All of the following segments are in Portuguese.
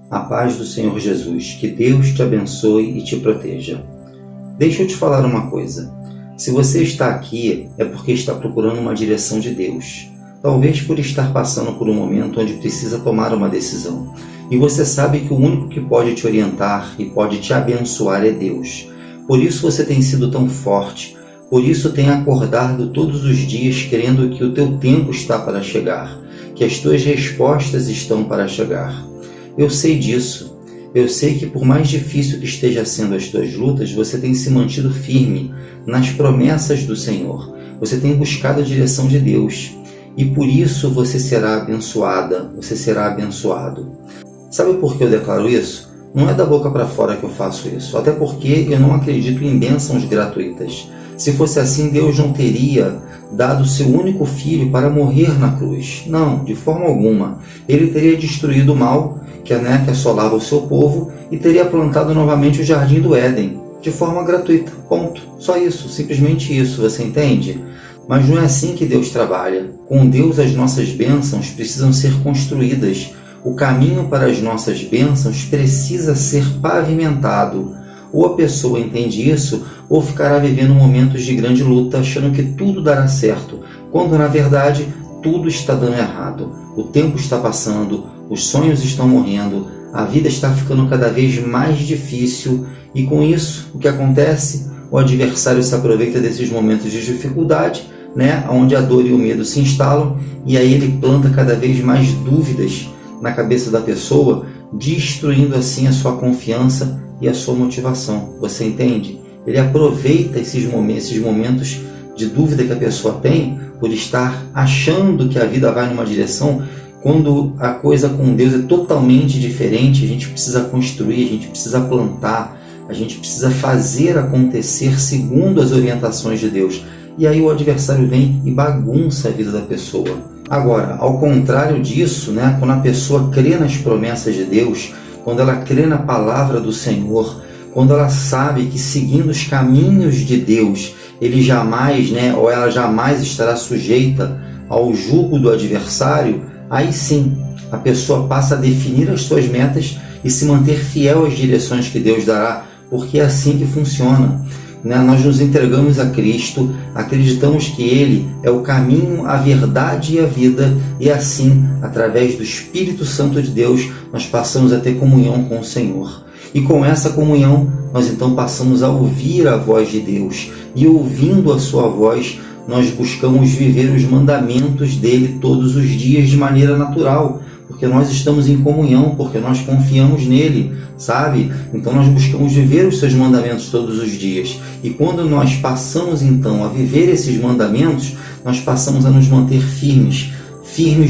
A paz do Senhor Jesus, que Deus te abençoe e te proteja. Deixa eu te falar uma coisa. Se você está aqui, é porque está procurando uma direção de Deus. Talvez por estar passando por um momento onde precisa tomar uma decisão. E você sabe que o único que pode te orientar e pode te abençoar é Deus. Por isso você tem sido tão forte. Por isso tem acordado todos os dias crendo que o teu tempo está para chegar. Que as tuas respostas estão para chegar. Eu sei disso. Eu sei que por mais difícil que esteja sendo as tuas lutas, você tem se mantido firme nas promessas do Senhor. Você tem buscado a direção de Deus. E por isso você será abençoada, você será abençoado. Sabe por que eu declaro isso? Não é da boca para fora que eu faço isso. Até porque eu não acredito em bênçãos gratuitas. Se fosse assim, Deus não teria dado seu único filho para morrer na cruz. Não, de forma alguma. Ele teria destruído o mal que assolava o seu povo e teria plantado novamente o jardim do Éden, de forma gratuita. Ponto. Só isso, simplesmente isso, você entende? Mas não é assim que Deus trabalha. Com Deus as nossas bênçãos precisam ser construídas. O caminho para as nossas bênçãos precisa ser pavimentado. Ou a pessoa entende isso, ou ficará vivendo momentos de grande luta, achando que tudo dará certo, quando na verdade tudo está dando errado. O tempo está passando, os sonhos estão morrendo, a vida está ficando cada vez mais difícil e com isso, o que acontece? O adversário se aproveita desses momentos de dificuldade, onde a dor e o medo se instalam e aí ele planta cada vez mais dúvidas na cabeça da pessoa, destruindo assim a sua confiança e a sua motivação. Você entende? Ele aproveita esses momentos de dúvida que a pessoa tem por estar achando que a vida vai numa direção, quando a coisa com Deus é totalmente diferente. A gente precisa construir, a gente precisa plantar, a gente precisa fazer acontecer segundo as orientações de Deus. E aí o adversário vem e bagunça a vida da pessoa. Agora, ao contrário disso, quando a pessoa crê nas promessas de Deus, quando ela crê na palavra do Senhor, quando ela sabe que seguindo os caminhos de Deus, ele jamais, ou ela jamais estará sujeita ao jugo do adversário, aí sim, a pessoa passa a definir as suas metas e se manter fiel às direções que Deus dará, porque é assim que funciona. Nós nos entregamos a Cristo, acreditamos que Ele é o caminho, a verdade e a vida, e assim, através do Espírito Santo de Deus, nós passamos a ter comunhão com o Senhor. E com essa comunhão, nós então passamos a ouvir a voz de Deus, e ouvindo a sua voz, nós buscamos viver os mandamentos dele todos os dias de maneira natural, porque nós estamos em comunhão, porque nós confiamos nele, sabe? Então nós buscamos viver os seus mandamentos todos os dias. E quando nós passamos então a viver esses mandamentos, nós passamos a nos manter firmes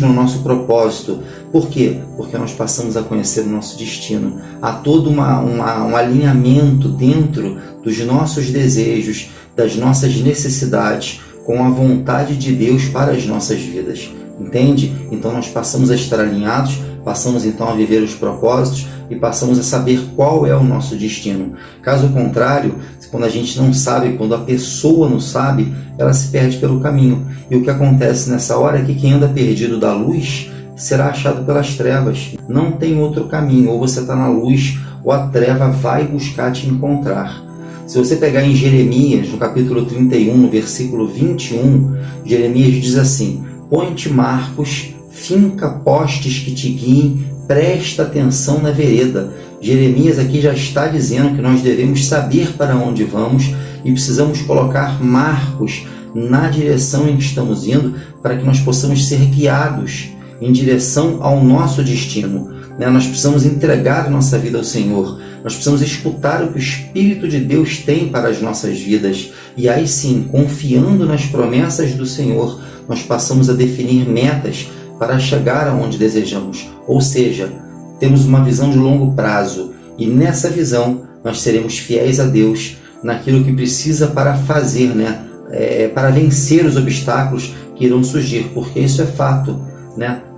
no nosso propósito. Por quê? Porque nós passamos a conhecer o nosso destino. Há todo um alinhamento dentro dos nossos desejos, das nossas necessidades, com a vontade de Deus para as nossas vidas. Entende? Então nós passamos a estar alinhados, passamos então a viver os propósitos e passamos a saber qual é o nosso destino. Caso contrário, quando a gente não sabe, quando a pessoa não sabe, ela se perde pelo caminho. E o que acontece nessa hora é que quem anda perdido da luz será achado pelas trevas. Não tem outro caminho, ou você está na luz, ou a treva vai buscar te encontrar. Se você pegar em Jeremias, no capítulo 31, no versículo 21, Jeremias diz assim: põe-te marcos, finca postes que te guiem, presta atenção na vereda. Jeremias aqui já está dizendo que nós devemos saber para onde vamos e precisamos colocar marcos na direção em que estamos indo para que nós possamos ser guiados em direção ao nosso destino. Nós precisamos entregar a nossa vida ao Senhor. Nós precisamos escutar o que o Espírito de Deus tem para as nossas vidas. E aí sim, confiando nas promessas do Senhor, nós passamos a definir metas para chegar aonde desejamos. Ou seja, temos uma visão de longo prazo. E nessa visão, nós seremos fiéis a Deus naquilo que precisa para fazer, para vencer os obstáculos que irão surgir. Porque isso é fato.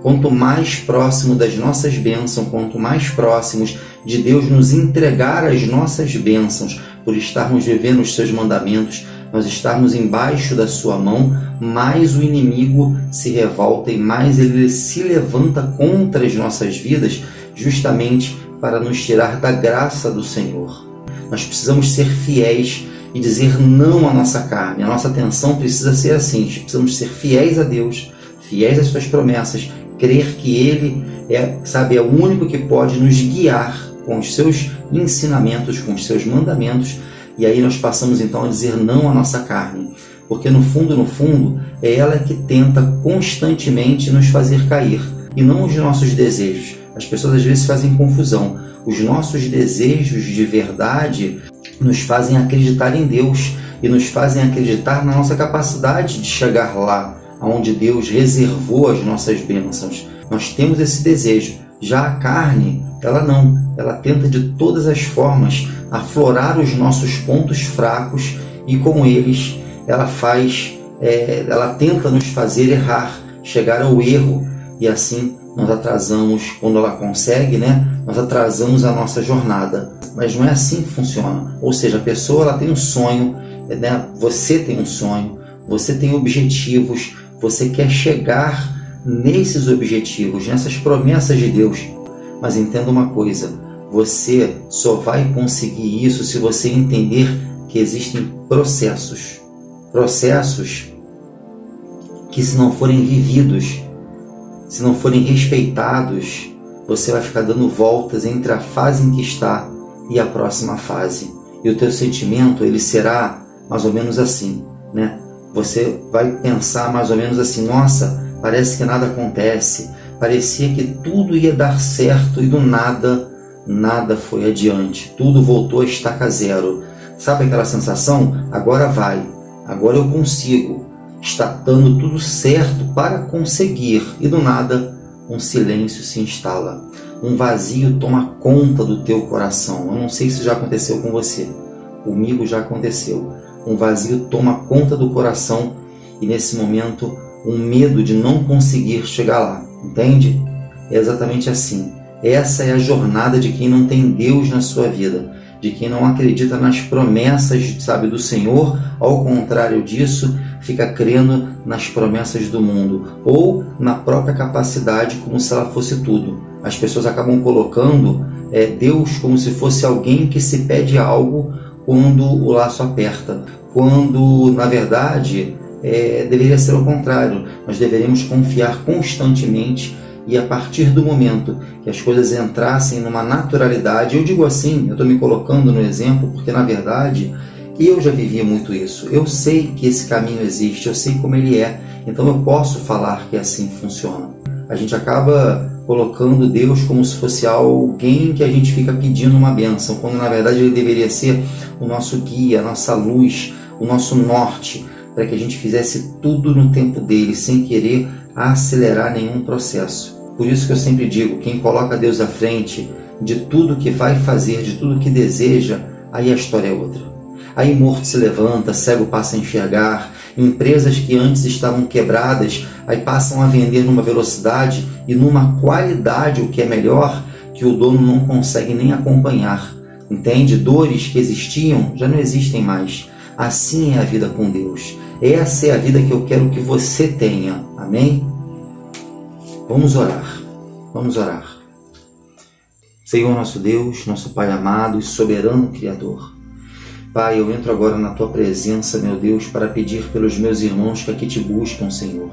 Quanto mais próximo das nossas bênçãos, quanto mais próximos de Deus nos entregar as nossas bênçãos, por estarmos vivendo os seus mandamentos, nós estarmos embaixo da sua mão, mais o inimigo se revolta e mais ele se levanta contra as nossas vidas, justamente para nos tirar da graça do Senhor. Nós precisamos ser fiéis e dizer não à nossa carne. A nossa atenção precisa ser assim, precisamos ser fiéis a Deus, fiéis às suas promessas, crer que Ele é o único que pode nos guiar com os seus ensinamentos, com os seus mandamentos, e aí nós passamos então a dizer não à nossa carne, porque no fundo, é ela que tenta constantemente nos fazer cair, e não os nossos desejos. As pessoas às vezes fazem confusão. Os nossos desejos de verdade nos fazem acreditar em Deus e nos fazem acreditar na nossa capacidade de chegar lá onde Deus reservou as nossas bênçãos. Nós temos esse desejo. Já a carne, ela não. Ela tenta de todas as formas aflorar os nossos pontos fracos e com eles ela tenta nos fazer errar, chegar ao erro, e assim nós atrasamos, quando ela consegue, nós atrasamos a nossa jornada. Mas não é assim que funciona. Ou seja, a pessoa ela tem um sonho, você tem um sonho, você tem objetivos, você quer chegar nesses objetivos, nessas promessas de Deus. Mas entenda uma coisa, você só vai conseguir isso se você entender que existem processos que, se não forem vividos, se não forem respeitados, você vai ficar dando voltas entre a fase em que está e a próxima fase. E o teu sentimento, ele será mais ou menos assim, Você vai pensar mais ou menos assim: nossa, parece que nada acontece, parecia que tudo ia dar certo e do nada foi adiante, tudo voltou a estaca zero. Sabe aquela sensação? Agora vai, agora eu consigo. Está dando tudo certo para conseguir, e do nada um silêncio se instala, um vazio toma conta do teu coração. Eu não sei se já aconteceu com você, comigo já aconteceu. Um vazio toma conta do coração e nesse momento um medo de não conseguir chegar lá, entende? É exatamente assim. Essa é a jornada de quem não tem Deus na sua vida, de quem não acredita nas promessas, do Senhor. Ao contrário disso, fica crendo nas promessas do mundo ou na própria capacidade, como se ela fosse tudo. As pessoas acabam colocando Deus como se fosse alguém que se pede algo quando o laço aperta, quando na verdade deveria ser o contrário. Nós deveríamos confiar constantemente, e a partir do momento que as coisas entrassem numa naturalidade, eu digo assim, eu estou me colocando no exemplo porque na verdade eu já vivia muito isso. Eu sei que esse caminho existe, eu sei como ele é, então eu posso falar que assim funciona. A gente acaba colocando Deus como se fosse alguém que a gente fica pedindo uma bênção, quando na verdade ele deveria ser o nosso guia, a nossa luz, o nosso norte, para que a gente fizesse tudo no tempo dele, sem querer acelerar nenhum processo. Por isso que eu sempre digo, quem coloca Deus à frente de tudo que vai fazer, de tudo que deseja, aí a história é outra. Aí morto se levanta, cego passa a enxergar, empresas que antes estavam quebradas, aí passam a vender numa velocidade e numa qualidade, o que é melhor, que o dono não consegue nem acompanhar. Entende? Dores que existiam já não existem mais. Assim é a vida com Deus. Essa é a vida que eu quero que você tenha. Amém? Vamos orar. Vamos orar. Senhor nosso Deus, nosso Pai amado e soberano Criador. Pai, eu entro agora na Tua presença, meu Deus, para pedir pelos meus irmãos que aqui Te buscam, Senhor.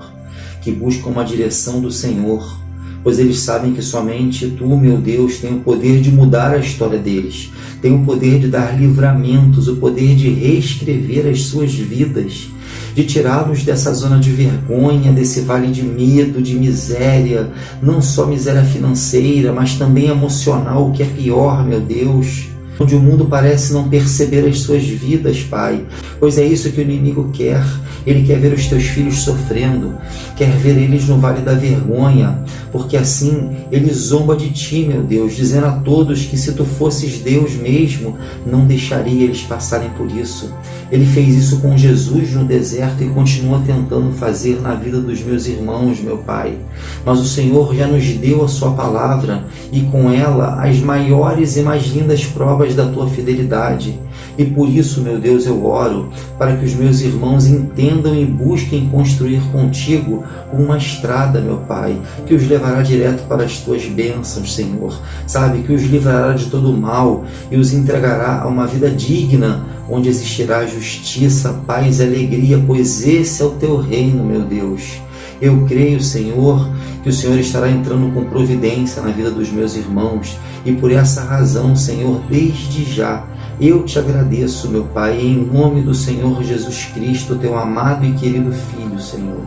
Que buscam uma direção do Senhor, pois eles sabem que somente Tu, meu Deus, tem o poder de mudar a história deles, tem o poder de dar livramentos, o poder de reescrever as suas vidas, de tirá-los dessa zona de vergonha, desse vale de medo, de miséria, não só miséria financeira, mas também emocional, o que é pior, meu Deus, onde o mundo parece não perceber as suas vidas, Pai, pois é isso que o inimigo quer. Ele quer ver os Teus filhos sofrendo, quer ver eles no vale da vergonha, porque assim ele zomba de Ti, meu Deus, dizendo a todos que se Tu fosses Deus mesmo, não deixaria eles passarem por isso. Ele fez isso com Jesus no deserto e continua tentando fazer na vida dos meus irmãos, meu Pai. Mas o Senhor já nos deu a Sua palavra e com ela as maiores e mais lindas provas da Tua fidelidade. E por isso, meu Deus, eu oro para que os meus irmãos entendam e busquem construir contigo uma estrada, meu Pai, que os levará direto para as tuas bênçãos, Senhor. Sabe, que os livrará de todo o mal e os entregará a uma vida digna, onde existirá justiça, paz e alegria, pois esse é o teu reino, meu Deus. Eu creio, Senhor, que o Senhor estará entrando com providência na vida dos meus irmãos e por essa razão, Senhor, desde já, eu te agradeço, meu Pai, em nome do Senhor Jesus Cristo, teu amado e querido Filho, Senhor.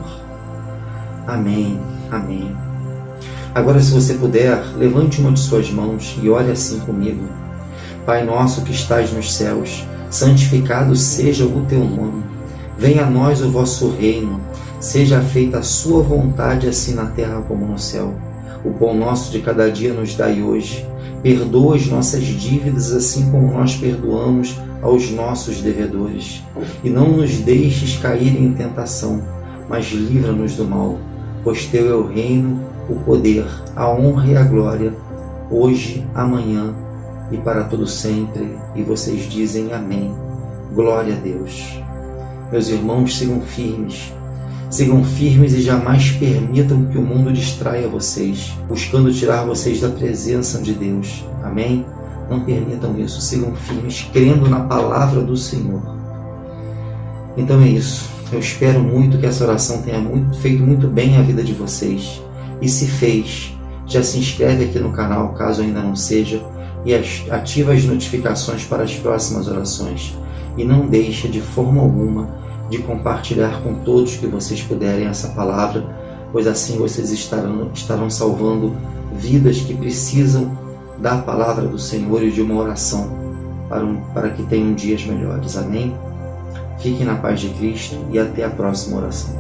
Amém, amém. Agora, se você puder, levante uma de suas mãos e ore assim comigo. Pai nosso que estás nos céus, santificado seja o teu nome. Venha a nós o vosso reino. Seja feita a sua vontade, assim na terra como no céu. O pão nosso de cada dia nos dai hoje. Perdoa as nossas dívidas, assim como nós perdoamos aos nossos devedores. E não nos deixes cair em tentação, mas livra-nos do mal. Pois teu é o reino, o poder, a honra e a glória, hoje, amanhã e para todo sempre. E vocês dizem amém. Glória a Deus. Meus irmãos, sigam firmes e jamais permitam que o mundo distraia vocês, buscando tirar vocês da presença de Deus. Amém? Não permitam isso. Sigam firmes, crendo na palavra do Senhor. Então é isso. Eu espero muito que essa oração tenha feito muito bem a vida de vocês. E se fez, já se inscreve aqui no canal, caso ainda não seja, e ativa as notificações para as próximas orações. E não deixa de forma alguma de compartilhar com todos que vocês puderem essa palavra, pois assim vocês estarão salvando vidas que precisam da palavra do Senhor e de uma oração para que tenham dias melhores. Amém? Fiquem na paz de Cristo e até a próxima oração.